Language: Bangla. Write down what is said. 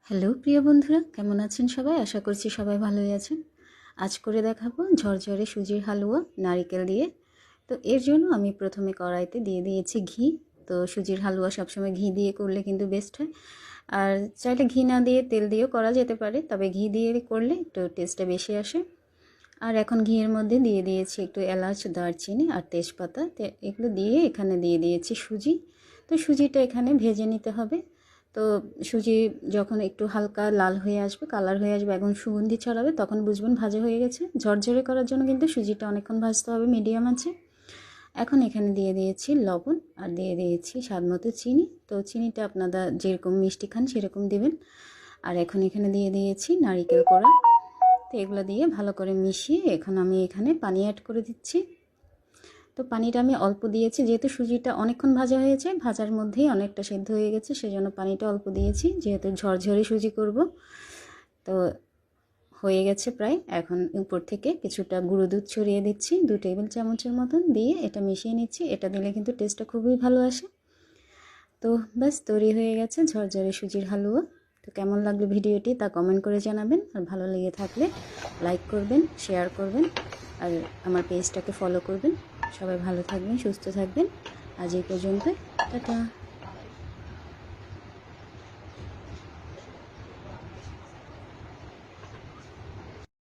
হ্যালো প্রিয় বন্ধুরা, কেমন আছেন সবাই? আশা করছি সবাই ভালোই আছেন। আজ করে দেখাবো ঝরঝরে সুজির হালুয়া নারকেল দিয়ে। তো এর জন্য আমি প্রথমে কড়াইতে দিয়ে দিয়েছি ঘি। তো সুজির হালুয়া সবসময় ঘি দিয়ে করলে কিন্তু বেস্ট হয়। আর চাইলে ঘি না দিয়ে তেল দিয়েও করা যেতে পারে, তবে ঘি দিয়ে করলে একটু টেস্টটা বেশি আসে। আর এখন ঘিয়ের মধ্যে দিয়ে দিয়েছি একটু এলাচ, দারচিনি আর তেজপাতা। এগুলো দিয়ে এখানে দিয়ে দিয়েছি সুজি। তো সুজিটা এখানে ভেজে নিতে হবে। তো সুজি যখন একটু হালকা লাল হয়ে আসবে, কালার হয়ে আসবে, এখন সুগন্ধি ছড়াবে, তখন বুঝবেন ভাজা হয়ে গেছে। ঝরঝরে করার জন্য কিন্তু সুজিটা অনেকক্ষণ ভাজতে হবে মিডিয়াম আছে। এখন এখানে দিয়ে দিয়েছি লবণ আর দিয়ে দিয়েছি স্বাদ মতো চিনি। তো চিনিটা আপনারা যেরকম মিষ্টি খান সেরকম দিবেন। আর এখন এখানে দিয়ে দিয়েছি নারকেল কোড়া। তো এগুলো দিয়ে ভালো করে মিশিয়ে এখন আমি এখানে পানি অ্যাড করে দিচ্ছি। তো পানিটা আমি অল্প দিয়েছি, যেহেতু সুজিটা অনেকক্ষণ ভাজা হয়েছে, ভাজার মধ্যেই অনেকটা সেদ্ধ হয়ে গেছে, সেজন্য পানিটা অল্প দিয়েছি, যেহেতু ঝরঝরে সুজি করব। তো হয়ে গেছে প্রায়। এখন উপর থেকে কিছুটা গুঁড়ো দুধ ছড়িয়ে দিচ্ছি, 2 টেবিল চামচের মতন দিয়ে এটা মিশিয়ে নিচ্ছি। এটা দিলে কিন্তু টেস্টটা খুবই ভালো আসে। তো ব্যাস তৈরি হয়ে গেছে ঝরঝরে সুজির হালুয়া। তো কেমন লাগলো ভিডিওটি তা কমেন্ট করে জানাবেন। আর ভালো লেগে থাকলে লাইক করবেন, শেয়ার করবেন, আর আমার পেজটাকে ফলো করবেন। সবাই ভালো থাকবেন, সুস্থ থাকবেন। আজ এই পর্যন্ত, টাটা।